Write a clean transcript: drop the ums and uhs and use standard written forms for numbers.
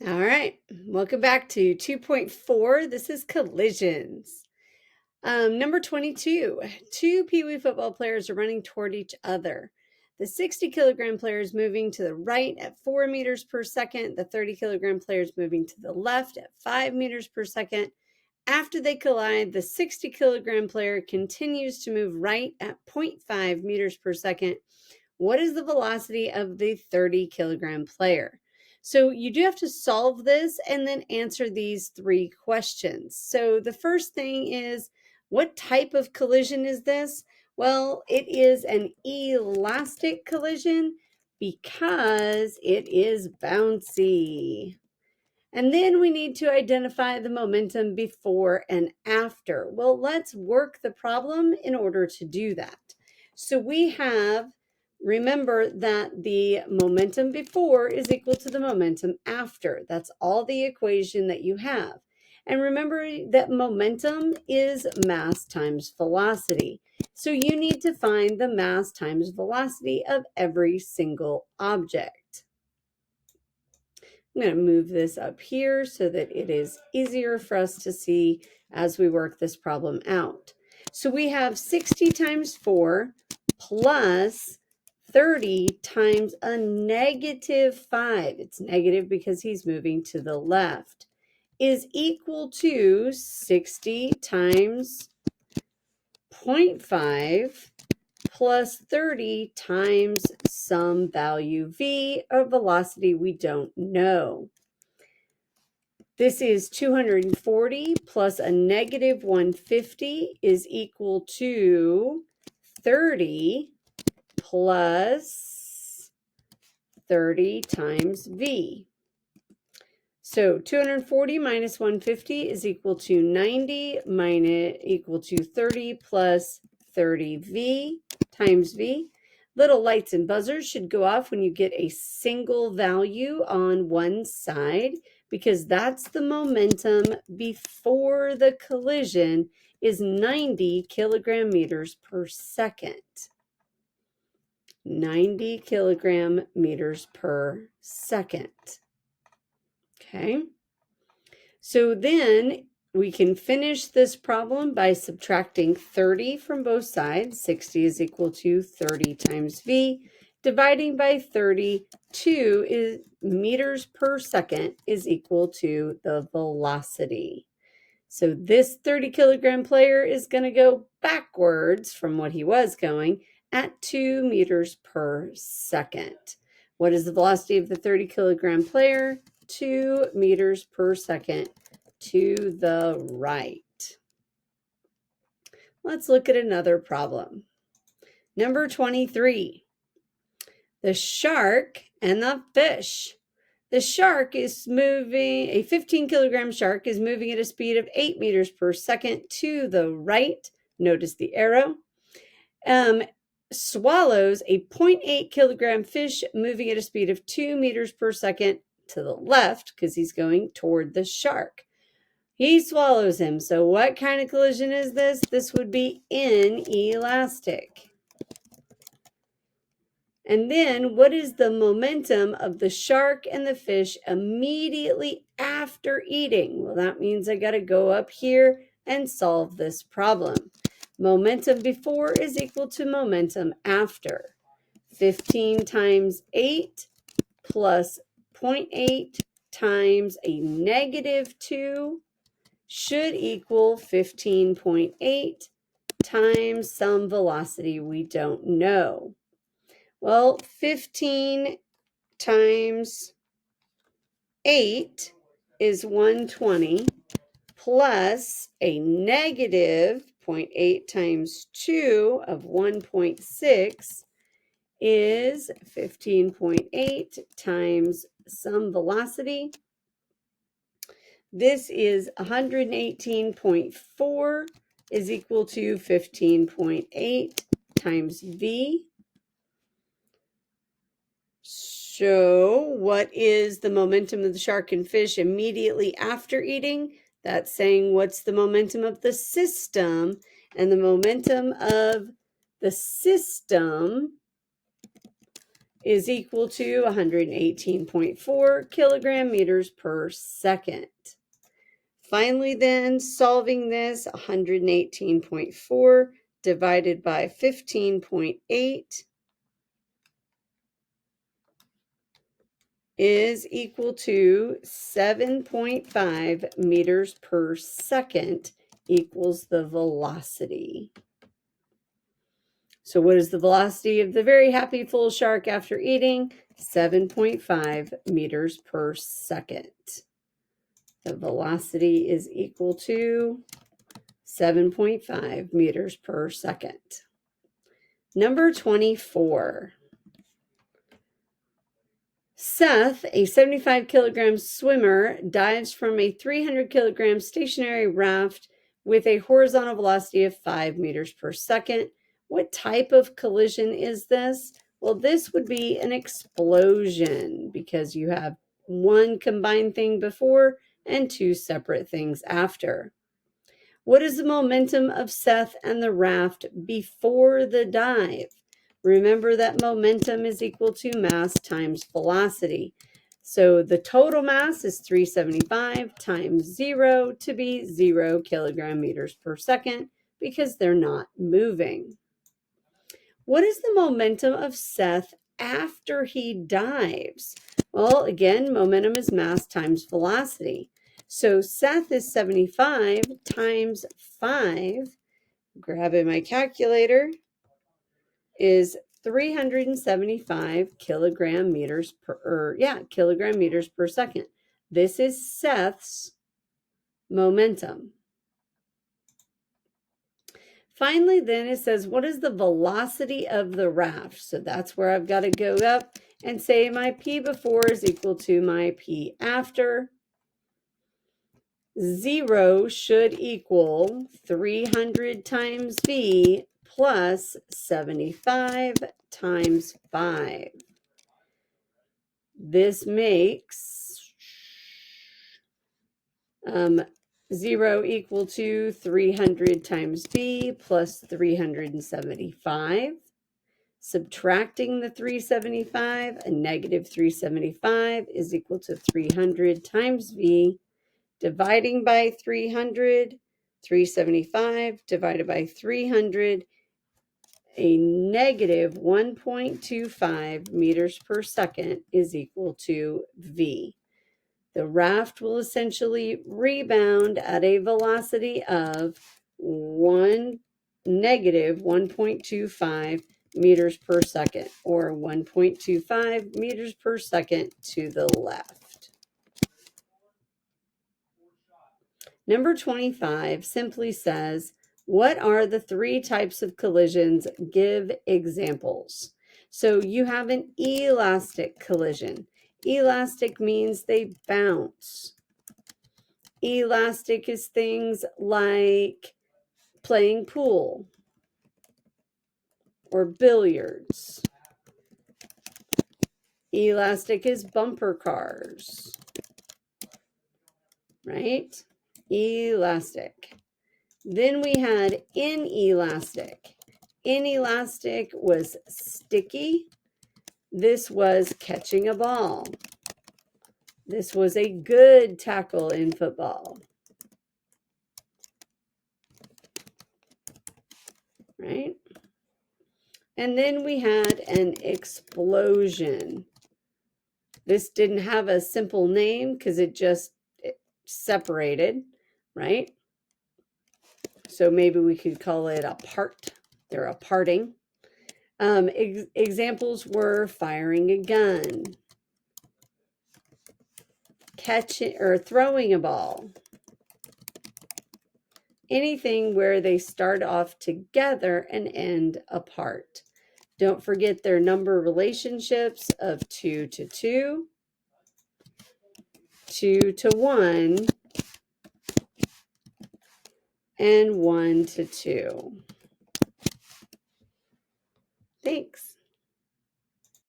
All right, welcome back to 2.4. This is collisions. Number 22, two Pee Wee football players are running toward each other. The 60-kilogram player is moving to the right at 4 meters per second. The 30-kilogram player is moving to the left at 5 meters per second. After they collide, the 60-kilogram player continues to move right at 0.5 meters per second. What is the velocity of the 30-kilogram player? So you do have to solve this and then answer these three questions. So the first thing is, what type of collision is this? Well, it is an elastic collision because it is bouncy. And then we need to identify the momentum before and after. Well, let's work the problem in order to do that. So we have, remember that the momentum before is equal to the momentum after. That's all the equation that you have. And remember that momentum is mass times velocity. So you need to find the mass times velocity of every single object. I'm going to move this up here so that it is easier for us to see as we work this problem out. So we have 60 times 4 plus 30 times a negative 5. It's negative because he's moving to the left, is equal to 60 times 0.5 plus 30 times some value v, a velocity we don't know. This is 240 plus a negative 150 is equal to 30 plus 30 times v. So 240 minus 150 is equal to 90 minus equal to 30 plus 30v times v. Little lights and buzzers should go off when you get a single value on one side, because that's the momentum before the collision is 90 kilogram meters per second. 90 kilogram meters per second. Okay. So then we can finish this problem by subtracting 30 from both sides. 60 is equal to 30 times v. Dividing by 32 is meters per second is equal to the velocity. So this 30 kilogram player is going to go backwards from what he was going at 2 meters per second. What is the velocity of the 30 kilogram player? 2 meters per second to the right. Let's look at another problem. Number 23, the shark and the fish. The shark is moving, a 15 kilogram shark is moving at a speed of 8 meters per second to the right. Notice the arrow. Swallows a 0.8 kilogram fish moving at a speed of 2 meters per second to the left because he's going toward the shark. He swallows him. So what kind of collision is this? This would be inelastic. And then what is the momentum of the shark and the fish immediately after eating? Well, that means I got to go up here and solve this problem. Momentum before is equal to momentum after. 15 times 8 plus 0.8 times a negative 2 should equal 15.8 times some velocity we don't know. Well, 15 times 8 is 120 plus a negative 0.8 times 2 of 1.6 is 15.8 times some velocity. This is 118.4 is equal to 15.8 times v. So what is the momentum of the shark and fish immediately after eating? That's saying what's the momentum of the system, and the momentum of the system is equal to 118.4 kilogram meters per second. Finally then, solving this, 118.4 divided by 15.8 is equal to 7.5 meters per second equals the velocity. So what is the velocity of the very happy full shark after eating? 7.5 meters per second. The velocity is equal to 7.5 meters per second. Number 24. Seth, a 75 kilogram swimmer, dives from a 300 kilogram stationary raft with a horizontal velocity of 5 meters per second. What type of collision is this? Well, this would be an explosion because you have one combined thing before and two separate things after. What is the momentum of Seth and the raft before the dive? Remember that momentum is equal to mass times velocity. So the total mass is 375 times 0 to be 0 kilogram meters per second because they're not moving. What is the momentum of Seth after he dives? Well, again, momentum is mass times velocity. So Seth is 75 times 5, grabbing my calculator, is 375 kilogram meters per second. This is Seth's momentum. Finally, then it says, what is the velocity of the raft? So that's where I've got to go up and say my P before is equal to my P after. 0 should equal 300 times V plus 75 times 5. This makes 0 equal to 300 times V plus 375. Subtracting the 375, a negative 375 is equal to 300 times V. Dividing by 300, 375 divided by 300, a negative 1.25 meters per second is equal to V. The raft will essentially rebound at a velocity of negative 1.25 meters per second, or 1.25 meters per second to the left. Number 25 simply says, what are the 3 types of collisions? Give examples. So you have an elastic collision. Elastic means they bounce. Elastic is things like playing pool or billiards. Elastic is bumper cars, right? Elastic. Then we had inelastic. Inelastic was sticky. This was catching a ball. This was a good tackle in football. Right? And then we had an explosion. This didn't have a simple name because it separated, right? So maybe we could call it a part. They're a parting. Examples were firing a gun, catching or throwing a ball. Anything where they start off together and end apart. Don't forget their number relationships of 2 to 2, 2 to 1, and 1 to 2. Thanks.